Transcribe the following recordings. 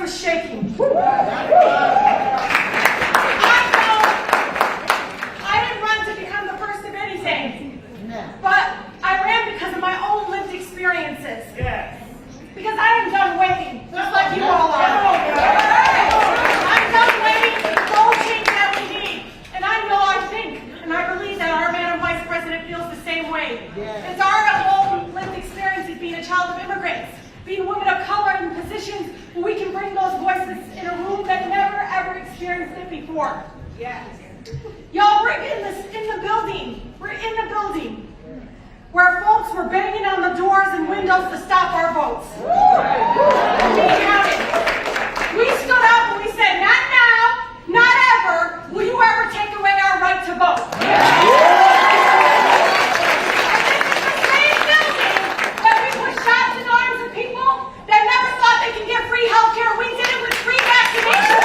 was shaking. I didn't run to become the first of anything, but I ran because of my own lived experiences. Because I am done waiting, just like you all are. I'm done waiting for the bold change that we need. And I know, I think, and I believe that our Madam Vice President feels the same way. It's our own lived experiences being a child of immigrants, being women of color in positions where we can bring those voices in a room that never ever experienced it before. Y'all, we're in the building. We're in the building where folks were banging on the doors and windows to stop our votes. We had it. We stood up and we said, not now, not ever, will you ever take away our right to vote. And this is the same building that we put shots in arms of people that never thought they could get free health care. We did it with free vaccinations.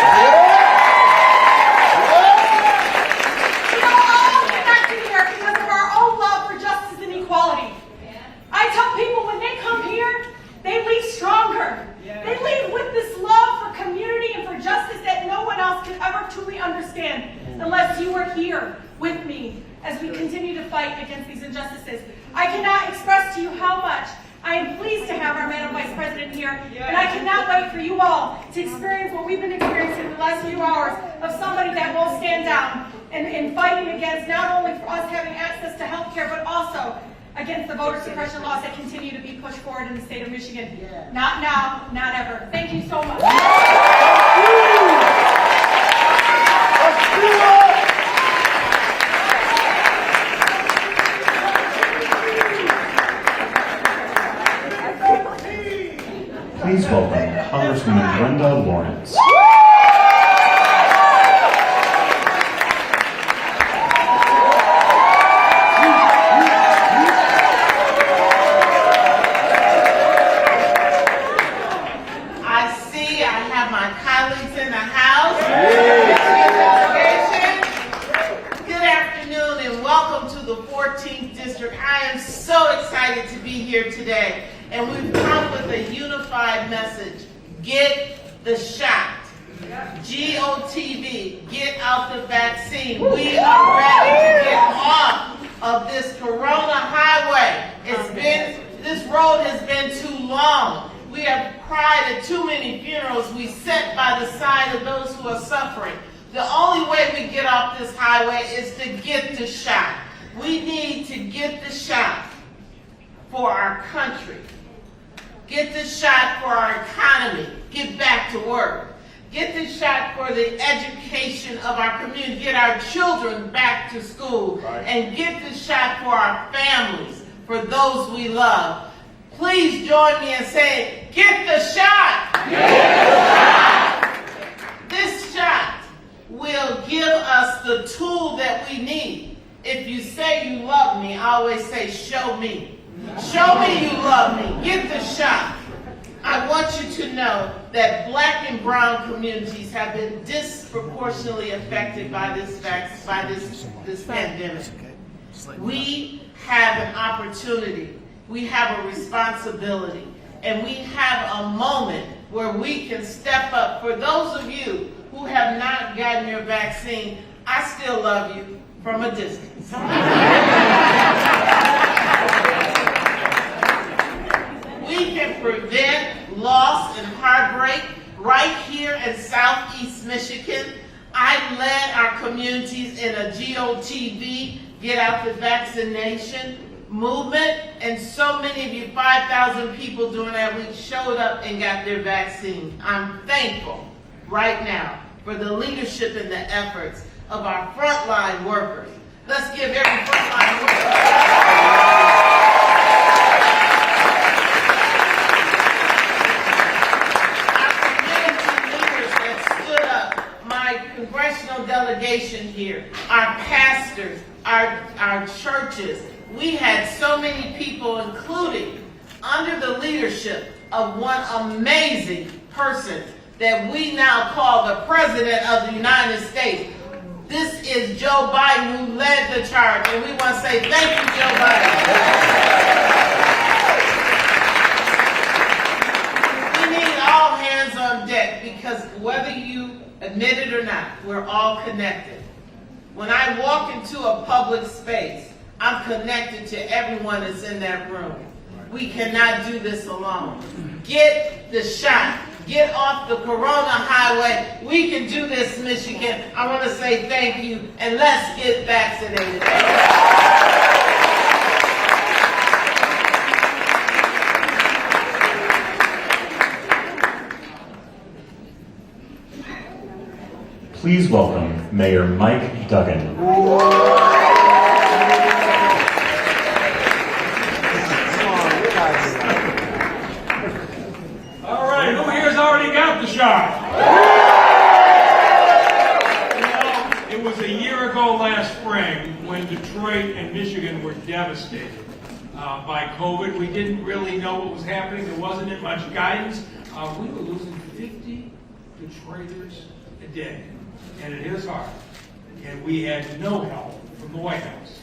I tell people when they come here, they leave stronger. They leave with this love for community and for justice that no one else can ever truly understand unless you are here with me as we continue to fight against these injustices. I cannot express to you how much I am pleased to have our Madam Vice President here, and I cannot wait for you all to experience what we've been experiencing in the last few hours of somebody that will stand down and fighting against not only for us having access to health care, but also against the voter suppression laws that continue to be pushed forward in the state of Michigan. Not now, not ever. Thank you so much. Please welcome Congresswoman Brenda Lawrence. Today, and we've come with a unified message: get the shot. GOTV, get out the vaccine. We are ready to get off of this corona highway. This road has been too long. We have cried at too many funerals. We sit by the side of those who are suffering. The only way we get off this highway is to get the shot. We need to get the shot for our country. Get the shot for our economy. Get back to work. Get the shot for the education of our community. Get our children back to school. And get the shot for our families, for those we love. Please join me in saying, get the shot! Get the shot! This shot will give us the tool that we need. If you say you love me, I always say, show me. Show me you love me. Get the shot. I want you to know that Black and brown communities have been disproportionately affected by this pandemic. We have an opportunity. We have a responsibility. And we have a moment where we can step up. For those of you who have not gotten your vaccine, I still love you from a distance. We can prevent loss and heartbreak right here in Southeast Michigan. I led our communities in a GOTV, get out the vaccination movement, and so many of you, 5,000 people during that week, showed up and got their vaccine. I'm thankful right now for the leadership and the efforts of our frontline workers. Let's give every frontline worker. Congressional delegation here, our pastors, our churches. We had so many people, including under the leadership of one amazing person that we now call the President of the United States. This is Joe Biden, who led the charge, and we want to say thank you, Joe Biden. We need all hands on on deck because whether you admit it or not, we're all connected. When I walk into a public space, I'm connected to everyone that's in that room. We cannot do this alone. Get the shot. Get off the Corona highway. We can do this, Michigan. I want to say thank you, and let's get vaccinated. Please welcome Mayor Mike Duggan. All right, who here's already got the shot? You know, it was a year ago last spring when Detroit and Michigan were devastated by COVID. We didn't really know what was happening. There wasn't much guidance. We were losing 50 Detroiters a day. And it is hard. And we had no help from the White House.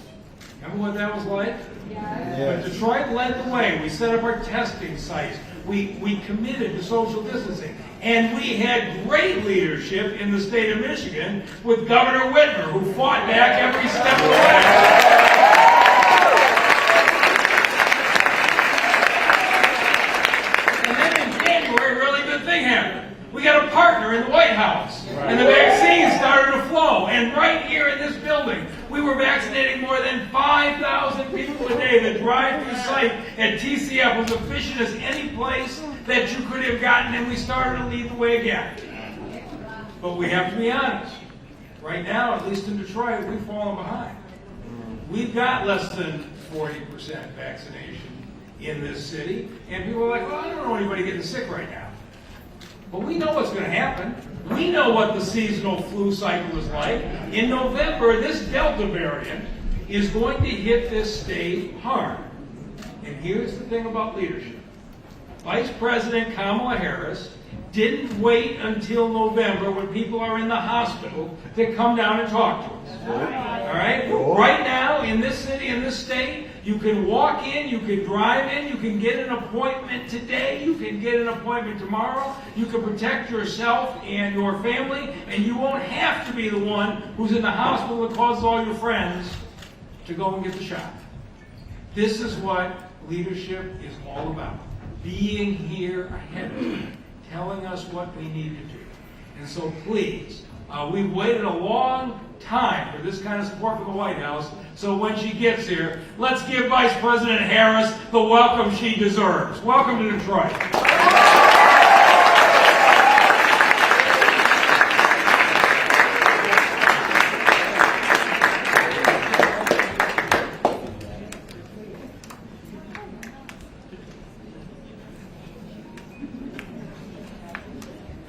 Remember what that was like? Yeah. But Detroit led the way. We set up our testing sites. We committed to social distancing. And we had great leadership in the state of Michigan with Governor Whitmer, who fought back every step of the way. And then in January, a really good thing happened. We got a partner in the White House. And the vaccines started to flow. And right here in this building, we were vaccinating more than 5,000 people a day. The drive-through site at TCF was efficient as any place that you could have gotten, and we started to lead the way again. But we have to be honest. Right now, at least in Detroit, we've fallen behind. We've got less than 40% vaccination in this city. And people are like, well, I don't know anybody getting sick right now. But we know what's going to happen. We know what the seasonal flu cycle is like. In November, this Delta variant is going to hit this state hard. And here's the thing about leadership. Vice President Kamala Harris didn't wait until November when people are in the hospital to come down and talk to us. All right? Right now, in this city, in this state, you can walk in, you can drive in, you can get an appointment today, you can get an appointment tomorrow, you can protect yourself and your family, and you won't have to be the one who's in the hospital that causes all your friends to go and get the shot. This is what leadership is all about. Being here ahead of time, telling us what we need to do. And so please, we've waited a long time for this kind of support from the White House. So when she gets here, let's give Vice President Harris the welcome she deserves. Welcome to Detroit.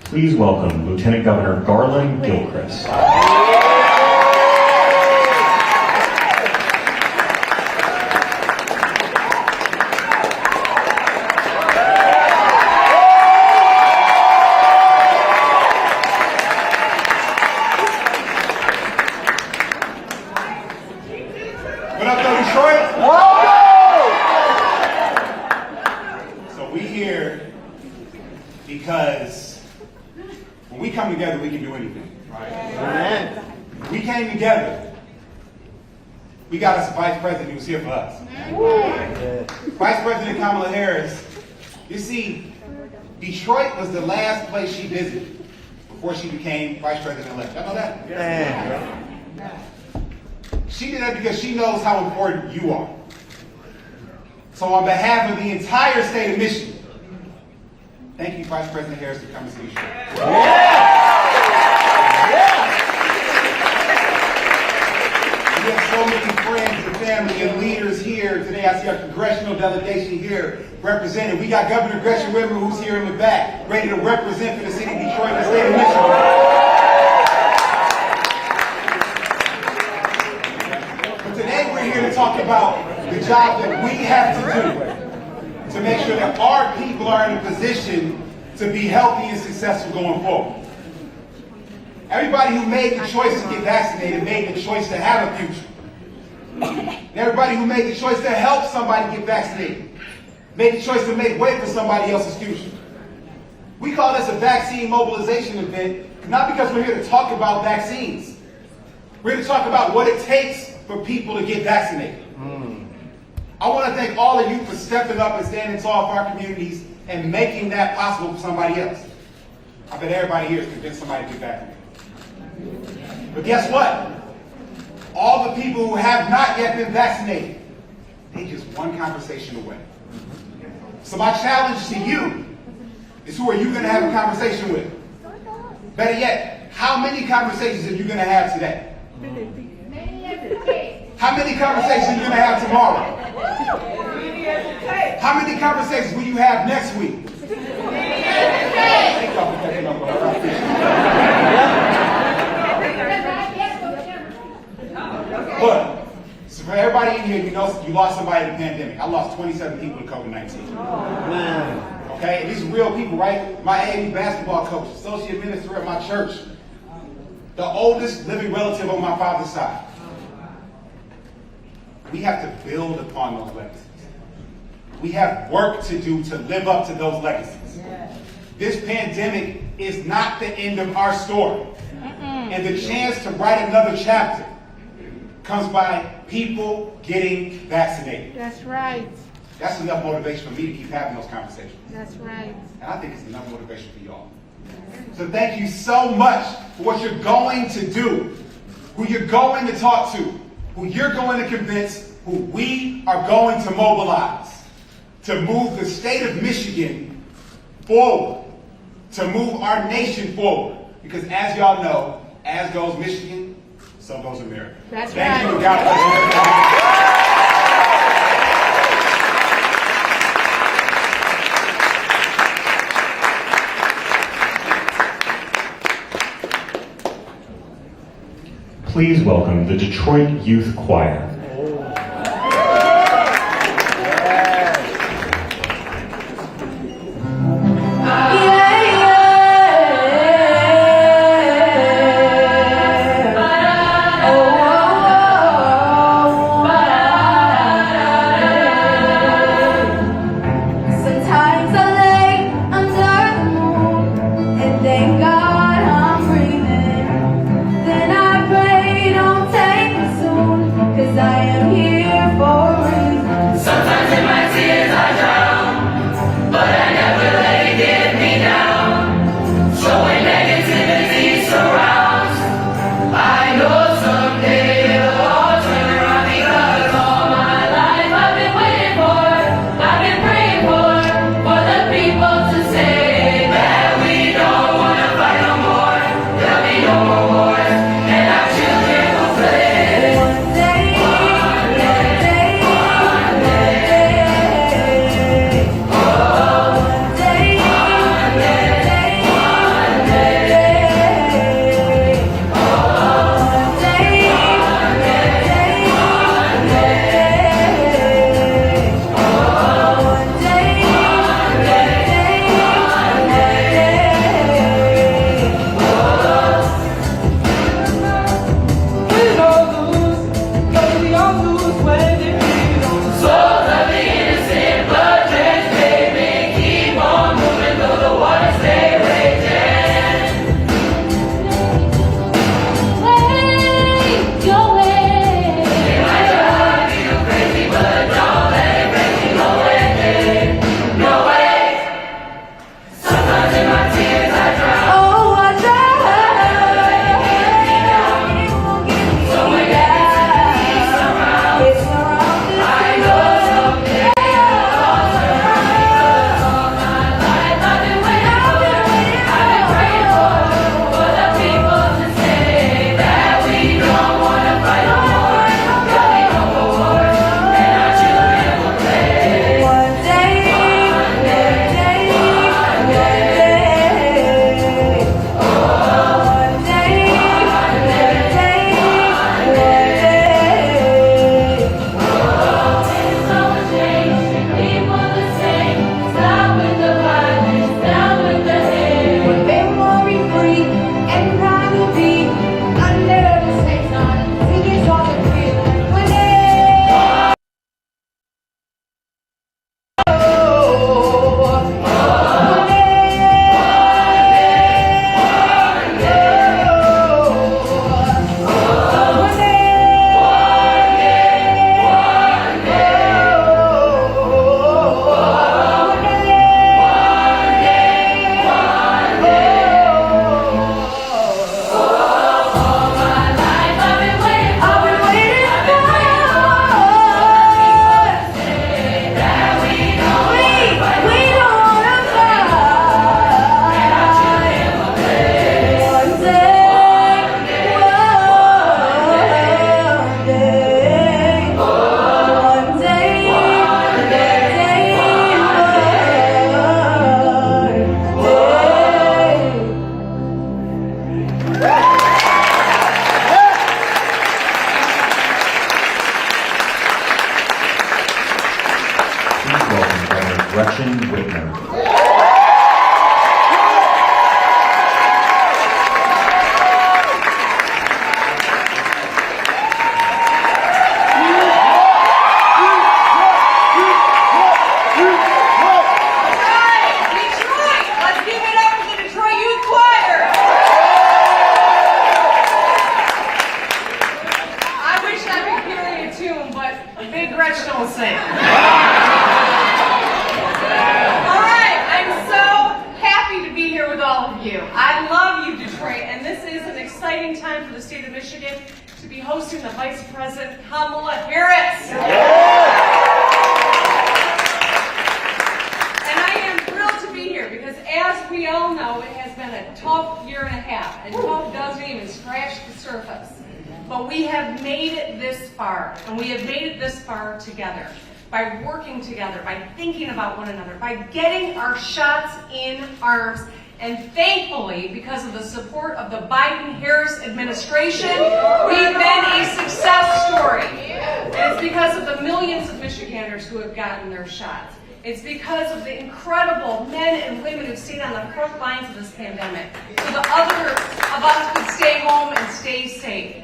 Please welcome Lieutenant Governor Garland Gilchrist. What up, though, Detroit? So we here because when we come together, we can do anything. Right? Amen. We came together. We got us a vice president who was here for us. Vice President Kamala Harris. You see, Detroit was the last place she visited before she became vice president-elect. Y'all know that? Yeah. She did that because she knows how important you are. So on behalf of the entire state of Michigan, thank you, Vice President Harris, for coming to the show. We have so many friends and family and leaders here today. I see our congressional delegation here represented. We got Governor Gretchen Whitmer, who's here in the back, ready to represent for the city of Detroit and the state of Michigan. To talk about the job that we have to do to make sure that our people are in a position to be healthy and successful going forward. Everybody who made the choice to get vaccinated made the choice to have a future. And everybody who made the choice to help somebody get vaccinated made the choice to make way for somebody else's future. We call this a vaccine mobilization event, not because we're here to talk about vaccines. We're here to talk about what it takes for people to get vaccinated. I want to thank all of you for stepping up and standing tall for our communities and making that possible for somebody else. I bet everybody here is convinced somebody to get vaccinated. But guess what? All the people who have not yet been vaccinated, they're just one conversation away. So my challenge to you is, who are you going to have a conversation with? Better yet, how many conversations are you going to have today? How many conversations are you going to have tomorrow? How many conversations will you have next week? Thank y'all for catching up. But so for everybody in here, you know you lost somebody in the pandemic. I lost 27 people to COVID-19. Okay, and these are real people, right? My AAU basketball coach, associate minister at my church, the oldest living relative on my father's side. We have to build upon those legacies. We have work to do to live up to those legacies. This pandemic is not the end of our story. And the chance to write another chapter comes by people getting vaccinated. That's right. That's enough motivation for me to keep having those conversations. That's right. And I think it's enough motivation for y'all. So thank you so much for what you're going to do, who you're going to talk to, who you're going to convince, who we are going to mobilize to move the state of Michigan forward, to move our nation forward. Because as y'all know, as goes Michigan, so goes America. That's Thank right. you, and God bless you. Please welcome the Detroit Youth Choir. Cause I you. I love you, Detroit, and this is an exciting time for the state of Michigan to be hosting the Vice President Kamala Harris. And I am thrilled to be here because, as we all know, it has been a tough year and a half, and tough doesn't even scratch the surface. But we have made it this far, and we have made it this far together. By working together, by thinking about one another, by getting our shots in arms, and thankfully, because of the support of the Biden-Harris administration, we've been a success story. And it's because of the millions of Michiganders who have gotten their shots. It's because of the incredible men and women who stayed on the front lines of this pandemic, so the other of us could stay home and stay safe.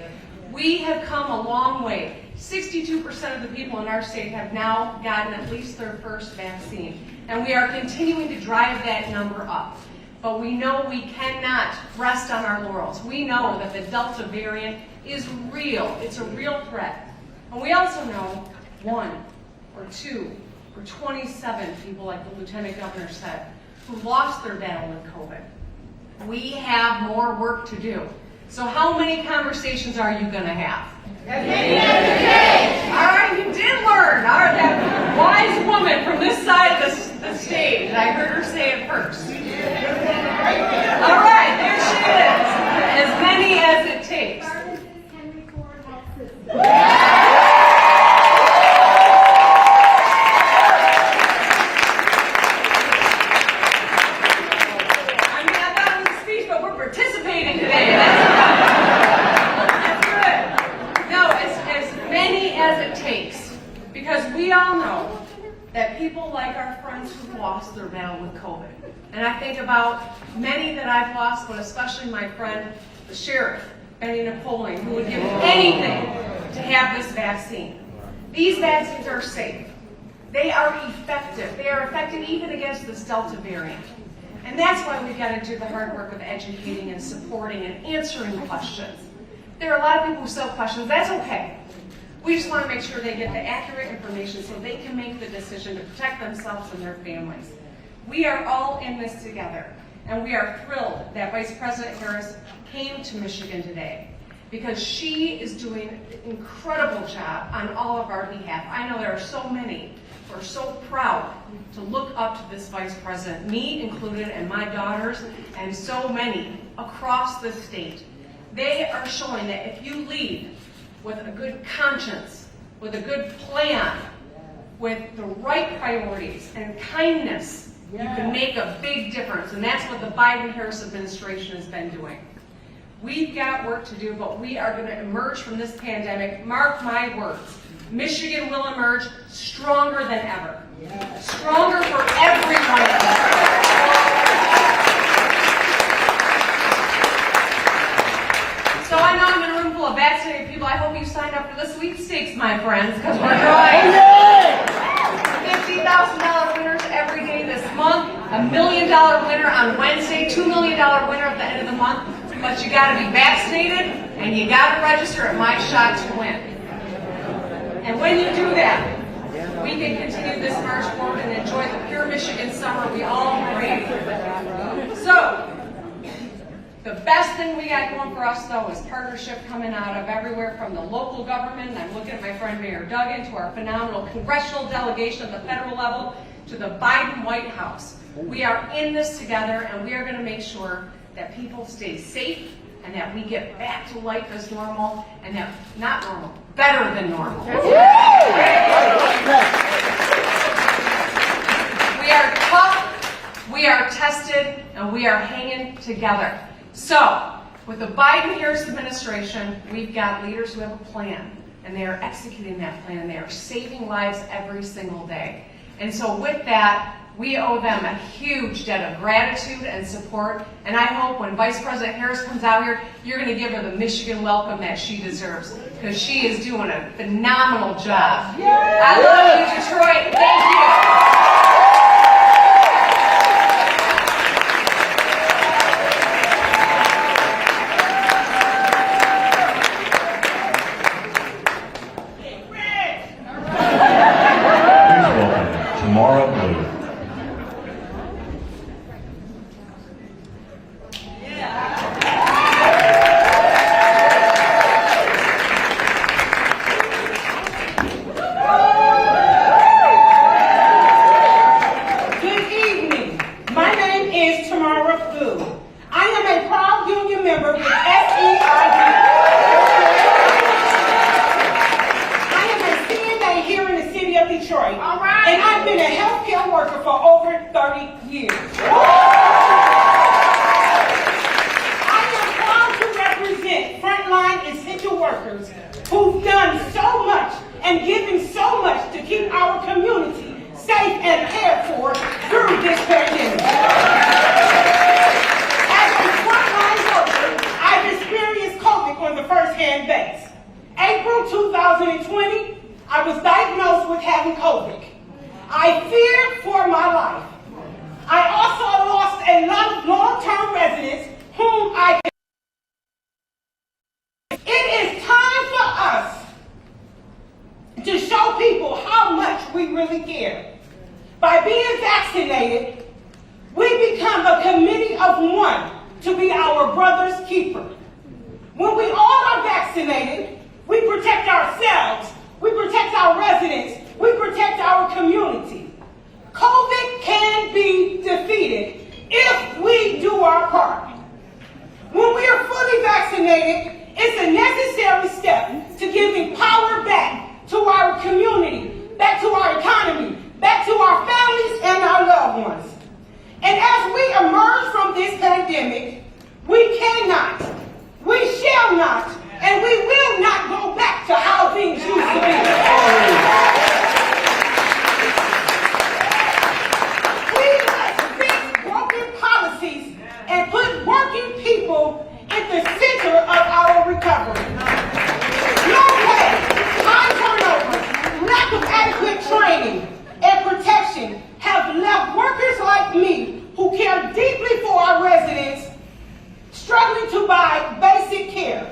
We have come a long way. 62% of the people in our state have now gotten at least their first vaccine, and we are continuing to drive that number up. But we know we cannot rest on our laurels. We know that the Delta variant is real. It's a real threat. And we also know 1 or 2 or 27 people, like the Lieutenant Governor said, who lost their battle with COVID. We have more work to do. So how many conversations are you going to have? All right, you did learn. All right, that wise woman from this side of the stage. I heard her say it first. All right, there she is. As many as it takes. I'm not done with the speech, but we're participating today. As it takes, because we all know that people like our friends who lost their battle with COVID. And I think about many that I've lost, but especially my friend, the sheriff, Benny Napoleon, who would give anything to have this vaccine. These vaccines are safe. They are effective. They are effective even against this Delta variant. And that's why we've got to do the hard work of educating and supporting and answering questions. There are a lot of people who still have questions. That's okay. We just want to make sure they get the accurate information so they can make the decision to protect themselves and their families. We are all in this together, and we are thrilled that Vice President Harris came to Michigan today because she is doing an incredible job on all of our behalf. I know there are so many who are so proud to look up to this Vice President, me included and my daughters, and so many across the state. They are showing that if you lead with a good conscience, with a good plan, with the right priorities and kindness, you can make a big difference. And that's what the Biden-Harris administration has been doing. We've got work to do, but we are going to emerge from this pandemic. Mark my words. Michigan will emerge stronger than ever. Stronger for every one of us. So I know I'm in a room full of vaccinated people. I hope you signed up for the sweepstakes, my friends, because we're drawing $50,000 winners every day this month, $1 million winner on Wednesday, $2 million winner at the end of the month. But you got to be vaccinated and you got to register at My Shot to Win. And when you do that, we can continue this march forward and enjoy the pure Michigan summer we all crave. So, the best thing we got going for us, though, is partnership coming out of everywhere from the local government, and I'm looking at my friend Mayor Duggan, to our phenomenal congressional delegation at the federal level, to the Biden White House. We are in this together, and we are going to make sure that people stay safe and that we get back to life as normal, and that, not normal, better than normal. We are tough, we are tested, and we are hanging together. So, with the Biden-Harris administration, we've got leaders who have a plan, and they are executing that plan. They are saving lives every single day. And so with that, we owe them a huge debt of gratitude and support, and I hope when Vice President Harris comes out here, you're going to give her the Michigan welcome that she deserves, because she is doing a phenomenal job. I love you, Detroit. Thank you. work good. I am a proud union member with SEID. I am a CNA here in the city of Detroit. All right. And I've been a healthcare worker for over 30 years. I am proud to represent Frontline essential workers who've done so much and given so much to keep our community safe and cared for through this pandemic. As a frontline worker, I've experienced COVID on the first-hand base. April 2020, I was diagnosed with having COVID. I feared for my life. I also lost a lot of long-term residents whom I could. It is time for us to show people how much we really care. By being vaccinated, we become a committee of one to be our brother's keeper. When we all are vaccinated, we protect ourselves, we protect our residents, we protect our community. COVID can be defeated if we do our part. When we are fully vaccinated, it's a necessary step to giving power back to our community, back to our economy, back to our families and our loved ones. And as we emerge from this pandemic, we cannot, we shall not, and we will not go back to how things used to be. We must fix broken policies and put working people at the center of our recovery. No way, high turnover, lack of adequate training and protection have left workers like me who care deeply for our residents struggling to buy basic care.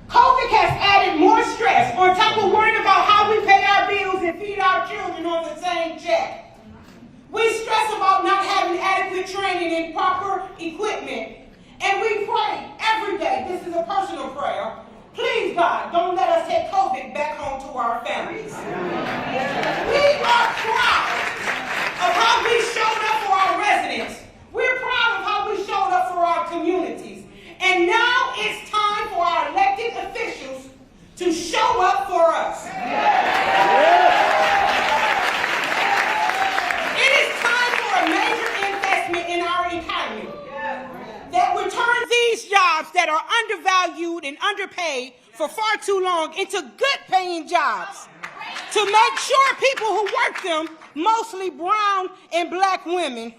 COVID has added more stress on top of worrying about how we pay our bills and feed our children on the same check. We stress about not having adequate training and proper equipment. And we pray every day, this is a personal prayer, please God, don't let us take COVID back home to our families. We are proud of how we showed up for our residents. We're proud of how we showed up for our communities. And now it's time for our elected officials to show up for us. It is time for a major investment in our economy that returns these jobs that are undervalued and underpaid for far too long into good paying jobs. To make sure people who work them, mostly brown and black women,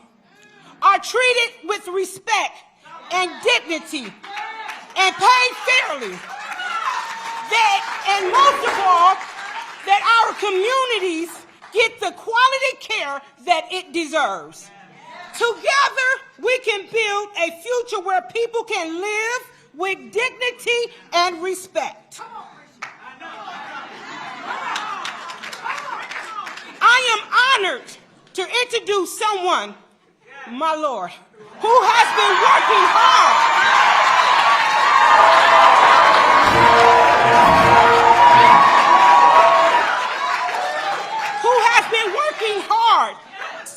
are treated with respect and dignity and paid fairly. And most of all, that our communities get the quality care that it deserves. Together, we can build a future where people can live with dignity and respect. I am honored to introduce someone, my Lord, who has been working hard.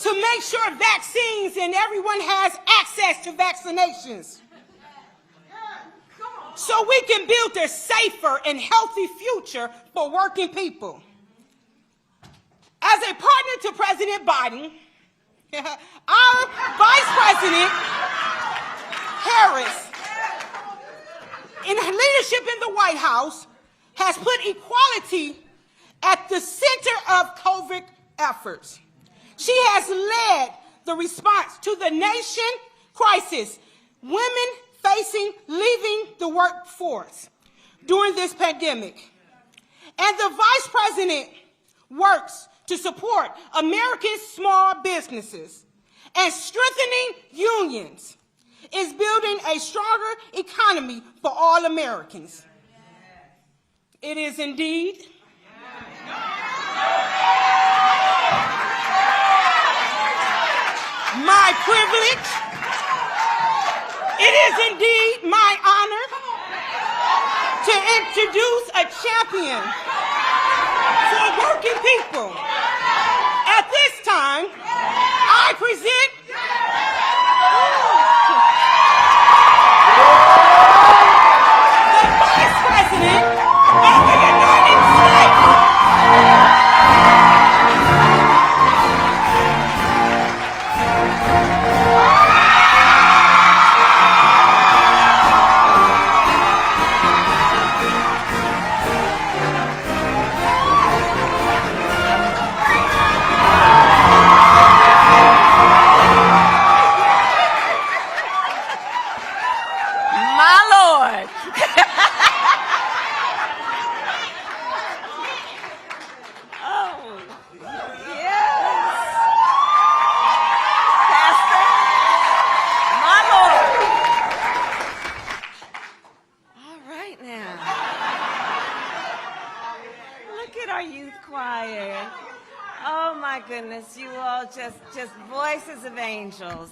To make sure vaccines and everyone has access to vaccinations. So we can build a safer and healthy future for working people. As a partner to President Biden, our Vice President Harris, in her leadership in the White House, has put equality at the center of COVID efforts. She has led the response to the nation crisis, women facing leaving the workforce during this pandemic. And the Vice President works to support American small businesses and strengthening unions is building a stronger economy for all Americans. It is indeed my privilege, it is indeed my honor to introduce a champion for working people. At this time, I present goodness, you all just voices of angels.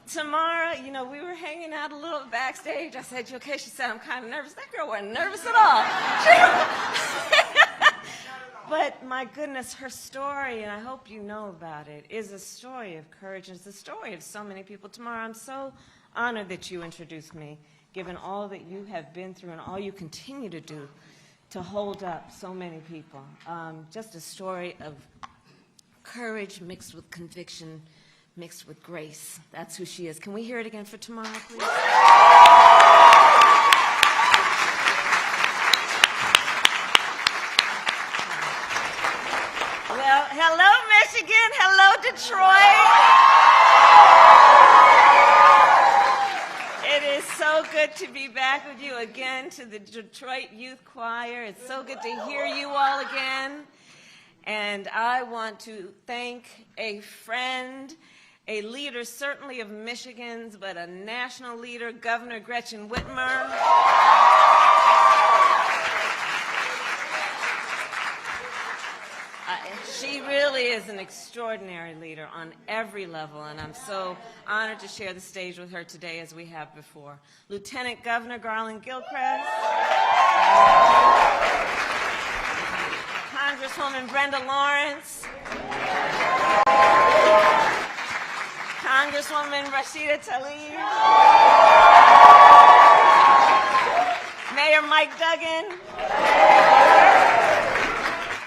Tomorrow, you know, we were hanging out a little backstage. I said, "You okay?" She said, "I'm kind of nervous." That girl wasn't nervous at all. But my goodness, her story, and I hope you know about it, is a story of courage. It's a story of so many people. Tomorrow, I'm so honored that you introduced me, given all that you have been through and all you continue to do to hold up so many people. Just a story of courage mixed with conviction, mixed with grace. That's who she is. Can we hear it again for tomorrow, please? Well, hello, Michigan. Hello, Detroit. It is so good to be back with you again, to the Detroit Youth Choir. It's so good to hear you all again. And I want to thank a friend, a leader certainly of Michigan's, but a national leader, Governor Gretchen Whitmer. She really is an extraordinary leader on every level, and I'm so honored to share the stage with her today as we have before. Lieutenant Governor Garland Gilchrist, Congresswoman Brenda Lawrence, Congresswoman Rashida Tlaib, Mayor Mike Duggan,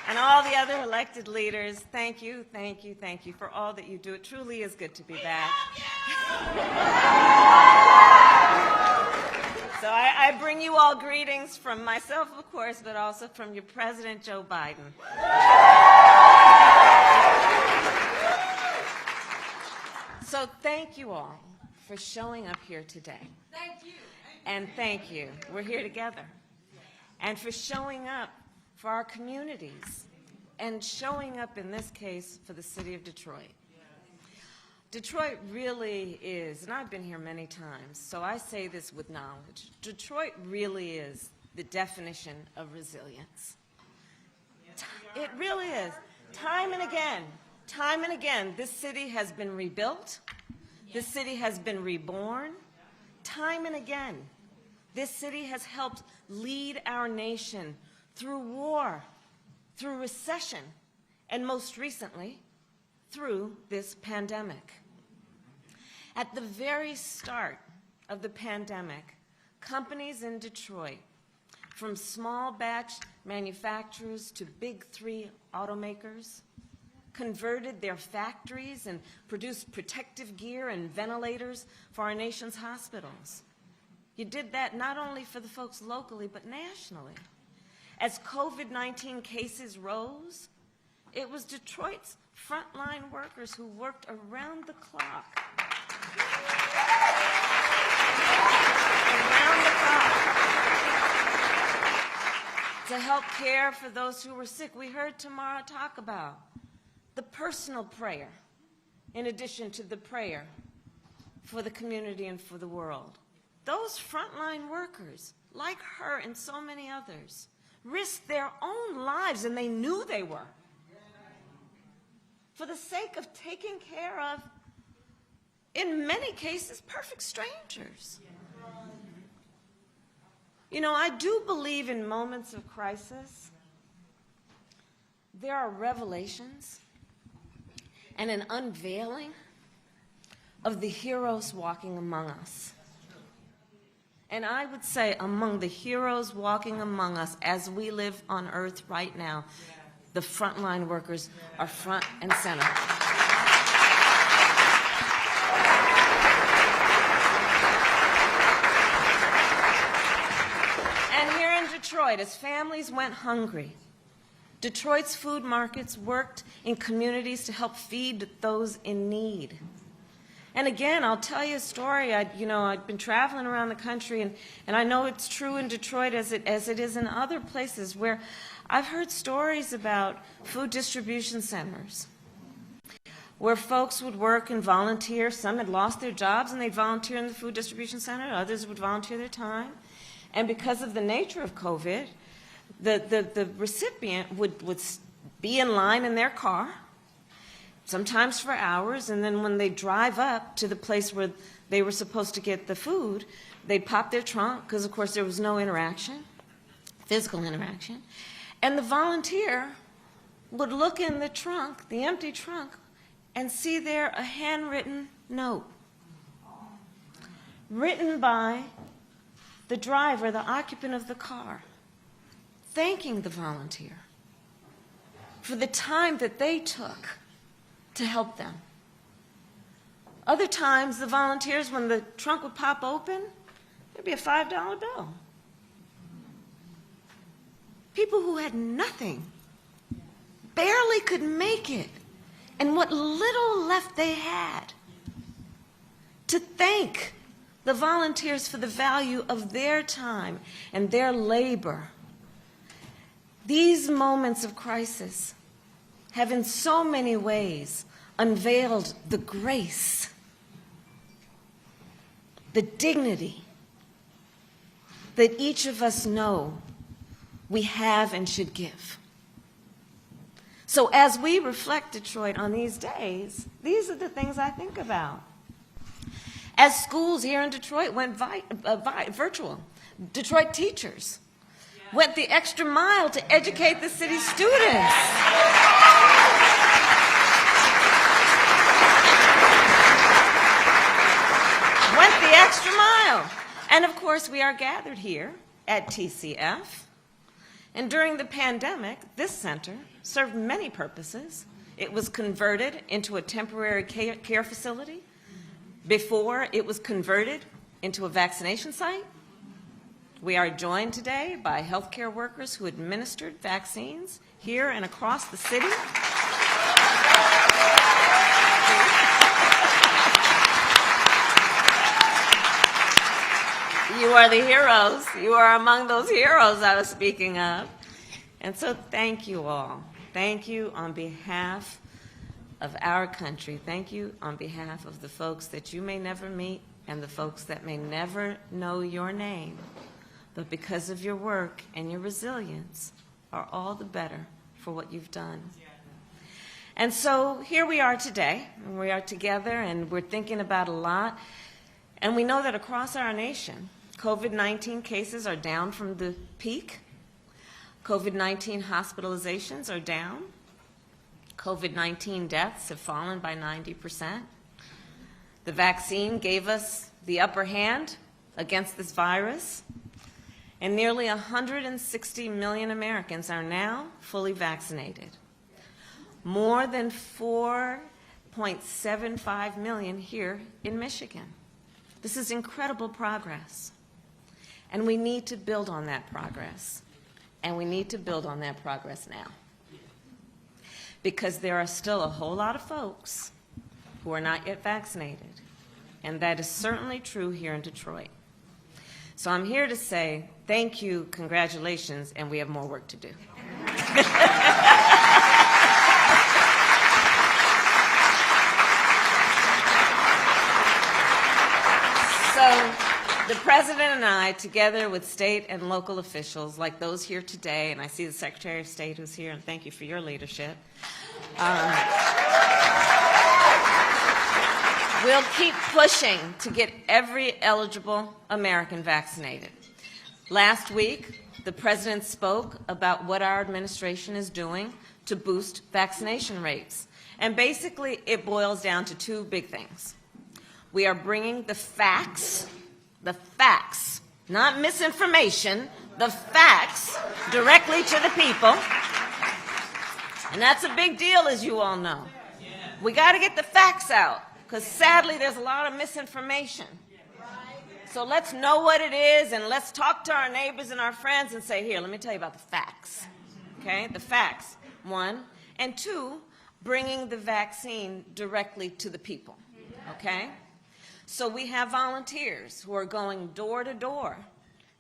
and all the other elected leaders. Thank you, thank you, thank you for all that you do. It truly is good to be back. So I bring you all greetings from myself, of course, but also from your President, Joe Biden. So thank you all for showing up here today. Thank you. And thank you. We're here together. And for showing up for our communities, and showing up, in this case, for the city of Detroit. Detroit really is, and I've been here many times, so I say this with knowledge, Detroit really is the definition of resilience. It really is. Time and again, this city has been rebuilt. This city has been reborn. Time and again, this city has helped lead our nation through war, through recession, and most recently, through this pandemic. At the very start of the pandemic, companies in Detroit, from small batch manufacturers to big three automakers, converted their factories and produced protective gear and ventilators for our nation's hospitals. You did that not only for the folks locally, but nationally. As COVID-19 cases rose, it was Detroit's frontline workers who worked around the clock. To help care for those who were sick. We heard Tamara talk about the personal prayer, in addition to the prayer for the community and for the world. Those frontline workers, like her and so many others, risked their own lives, and they knew they were, for the sake of taking care of, in many cases, perfect strangers. You know, I do believe in moments of crisis, there are revelations and an unveiling of the heroes walking among us. And I would say among the heroes walking among us as we live on earth right now, the frontline workers are front and center. And here in Detroit, as families went hungry, Detroit's food markets worked in communities to help feed those in need. And again, I'll tell you a story. I've been traveling around the country, and I know it's true in Detroit as it is in other places, where I've heard stories about food distribution centers where folks would work and volunteer. Some had lost their jobs and they'd volunteer in the food distribution center. Others would volunteer their time. And because of the nature of COVID, the recipient would be in line in their car, sometimes for hours, and then when they drive up to the place where they were supposed to get the food, they'd pop their trunk, because of course there was no interaction, physical interaction, and the volunteer would look in the trunk, the empty trunk, and see there a handwritten note written by the driver, the occupant of the car, thanking the volunteer for the time that they took to help them. Other times, the volunteers, when the trunk would pop open, there'd be a $5 bill. People who had nothing, barely could make it, and what little left they had, to thank the volunteers for the value of their time and their labor. These moments of crisis have in so many ways unveiled the grace, the dignity that each of us know we have and should give. So as we reflect Detroit on these days, these are the things I think about. As schools here in Detroit went virtual, Detroit teachers went the extra mile to educate the city's students. Went the extra mile. And of course, we are gathered here at TCF. And during the pandemic, this center served many purposes. It was converted into a temporary care facility. Before, it was converted into a vaccination site. We are joined today by healthcare workers who administered vaccines here and across the city. You are the heroes. You are among those heroes I was speaking of. And so thank you all. Thank you on behalf of our country. Thank you on behalf of the folks that you may never meet and the folks that may never know your name, but because of your work and your resilience are all the better for what you've done. And so here we are today, and we are together, and we're thinking about a lot. And we know that across our nation, COVID-19 cases are down from the peak. COVID-19 hospitalizations are down. COVID-19 deaths have fallen by 90%. The vaccine gave us the upper hand against this virus, and nearly 160 million Americans are now fully vaccinated. More than 4.75 million here in Michigan. This is incredible progress, and we need to build on that progress, and we need to build on that progress now. Because there are still a whole lot of folks who are not yet vaccinated, and that is certainly true here in Detroit. So I'm here to say thank you, congratulations, and we have more work to do. So the President and I, together with state and local officials like those here today, and I see the Secretary of State who's here, and thank you for your leadership, we'll keep pushing to get every eligible American vaccinated. Last week, the President spoke about what our administration is doing to boost vaccination rates. And basically, it boils down to two big things. We are bringing the facts, not misinformation, the facts directly to the people. And that's a big deal, as you all know. We got to get the facts out, because sadly there's a lot of misinformation. So let's know what it is, and let's talk to our neighbors and our friends and say, here, let me tell you about the facts. Okay, the facts, one. And two, bringing the vaccine directly to the people. Okay? So we have volunteers who are going door to door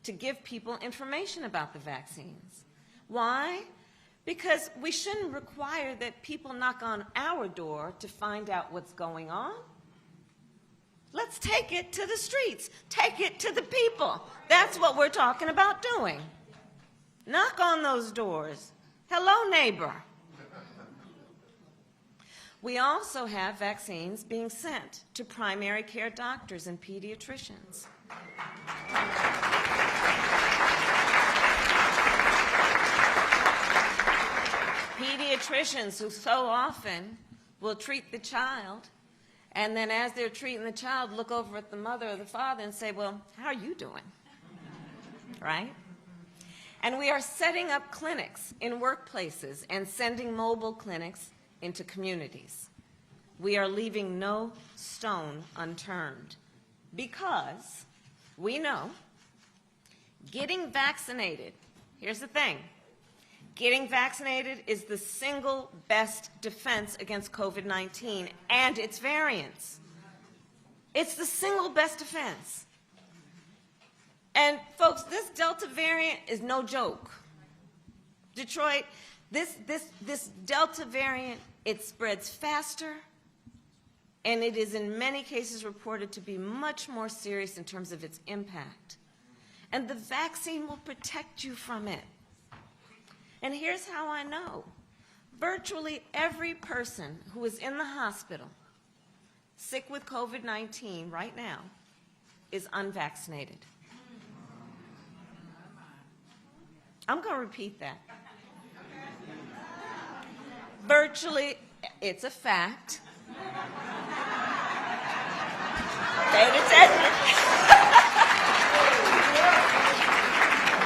to give people information about the vaccines. Why? Because we shouldn't require that people knock on our door to find out what's going on. Let's take it to the streets. Take it to the people. That's what we're talking about doing. Knock on those doors. Hello, neighbor. We also have vaccines being sent to primary care doctors and pediatricians. Pediatricians who so often will treat the child, and then as they're treating the child, look over at the mother or the father and say, well, how are you doing? Right? And we are setting up clinics in workplaces and sending mobile clinics into communities. We are leaving no stone unturned because we know getting vaccinated, here's the thing, getting vaccinated is the single best defense against COVID-19 and its variants. It's the single best defense. And folks, this Delta variant is no joke. Detroit, this Delta variant, it spreads faster, and it is in many cases reported to be much more serious in terms of its impact. And the vaccine will protect you from it. And here's how I know. Virtually every person who is in the hospital sick with COVID-19 right now is unvaccinated. I'm going to repeat that. Virtually, it's a fact. Pay attention.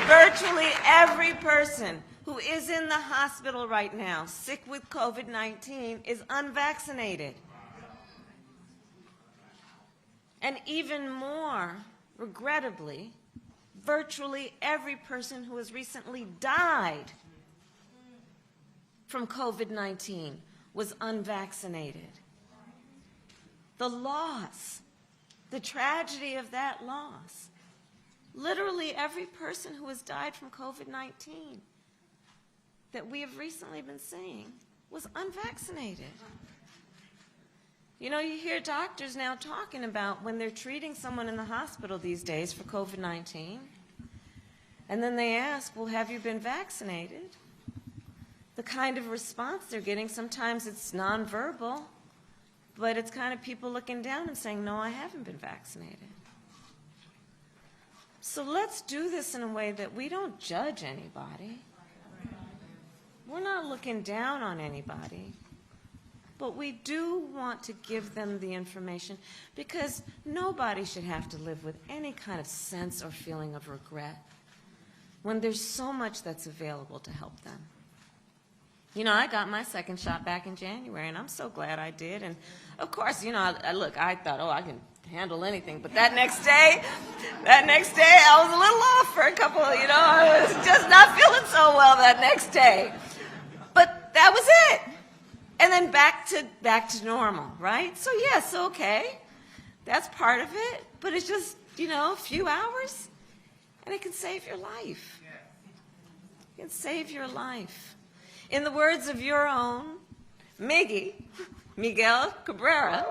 Virtually every person who is in the hospital right now, sick with COVID-19, is unvaccinated. And even more, regrettably, virtually every person who has recently died from COVID-19 was unvaccinated. The loss, the tragedy of that loss, literally every person who has died from COVID-19 that we have recently been seeing was unvaccinated. You know, you hear doctors now talking about when they're treating someone in the hospital these days for COVID-19, and then they ask, well, have you been vaccinated? The kind of response they're getting, sometimes it's nonverbal, but it's kind of people looking down and saying, no, I haven't been vaccinated. So let's do this in a way that we don't judge anybody. We're not looking down on anybody, but we do want to give them the information because nobody should have to live with any kind of sense or feeling of regret when there's so much that's available to help them. You know, I got my second shot back in January, and I'm so glad I did. And of course, you know, I thought, oh, I can handle anything. But that next day, I was a little off for a couple, you know, I was just not feeling so well that next day. But that was it. And then back to normal, right? So yes, okay, that's part of it. But it's just, you know, a few hours, and it can save your life. It can save your life. In the words of your own Miguel Cabrera,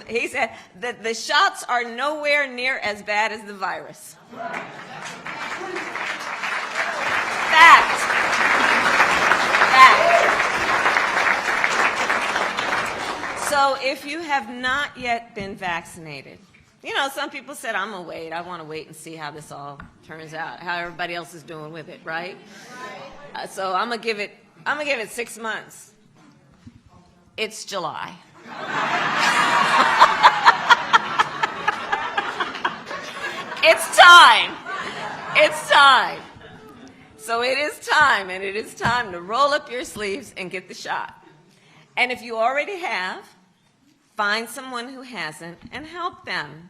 he said that the shots are nowhere near as bad as the virus. Fact. So if you have not yet been vaccinated, you know, some people said, I'm going to wait. I want to wait and see how this all turns out, how everybody else is doing with it, right? So I'm going to give it 6 months. It's July. It's time. It's time. So it is time, and it is time to roll up your sleeves and get the shot. And if you already have, find someone who hasn't and help them.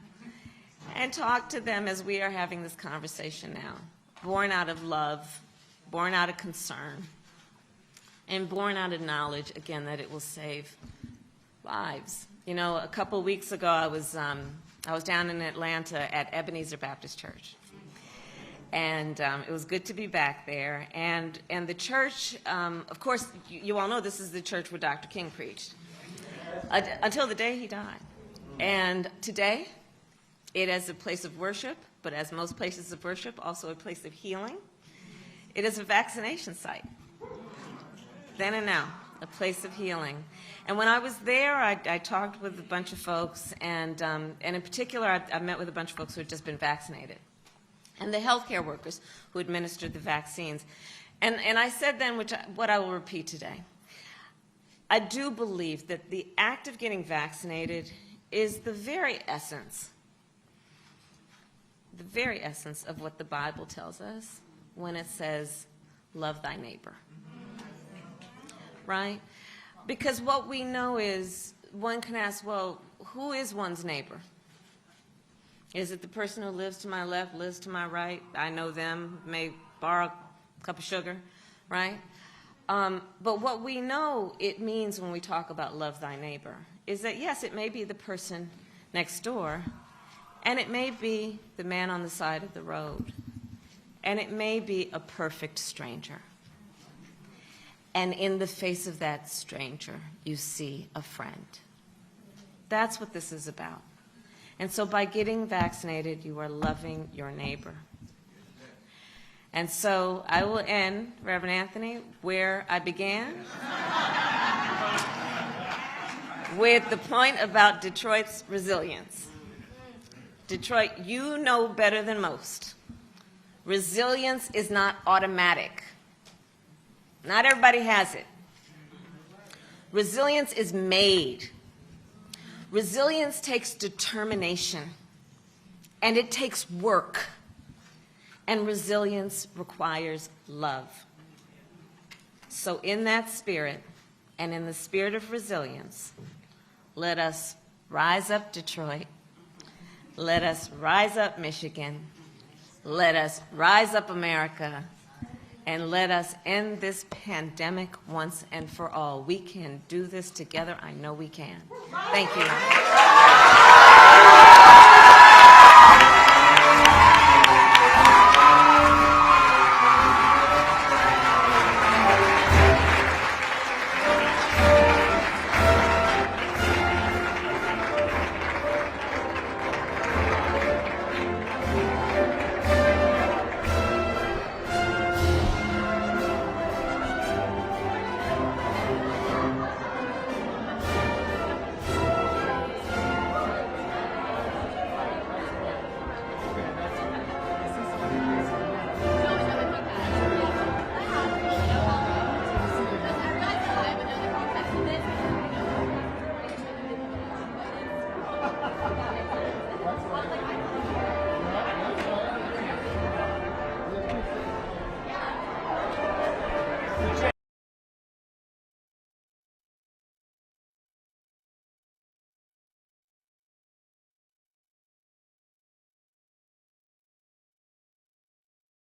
And talk to them as we are having this conversation now. Born out of love, born out of concern, and born out of knowledge, again, that it will save lives. You know, a couple weeks ago, I was down in Atlanta at Ebenezer Baptist Church. And it was good to be back there. And the church, of course, you all know this is the church where Dr. King preached. Until the day he died. And today, it is a place of worship, but as most places of worship, also a place of healing. It is a vaccination site. then and now, a place of healing. And when I was there, I talked with a bunch of folks, and in particular, I met with a bunch of folks who had just been vaccinated, and the healthcare workers who administered the vaccines. And I said then, what I will repeat today, I do believe that the act of getting vaccinated is the very essence of what the Bible tells us when it says, love thy neighbor. Right? Because what we know is, one can ask, well, who is one's neighbor? Is it the person who lives to my left, lives to my right? I know them, may borrow a cup of sugar, right? But what we know it means when we talk about love thy neighbor is that, yes, it may be the person next door, and it may be the man on the side of the road, and it may be a perfect stranger. And in the face of that stranger, you see a friend. That's what this is about. And so by getting vaccinated, you are loving your neighbor. And so I will end, Reverend Anthony, where I began, with the point about Detroit's resilience. Detroit, you know better than most. Resilience is not automatic. Not everybody has it. Resilience is made. Resilience takes determination, and it takes work. And resilience requires love. So in that spirit, and in the spirit of resilience, let us rise up Detroit. Let us rise up Michigan. Let us rise up America. And let us end this pandemic once and for all. We can do this together. I know we can. Thank you.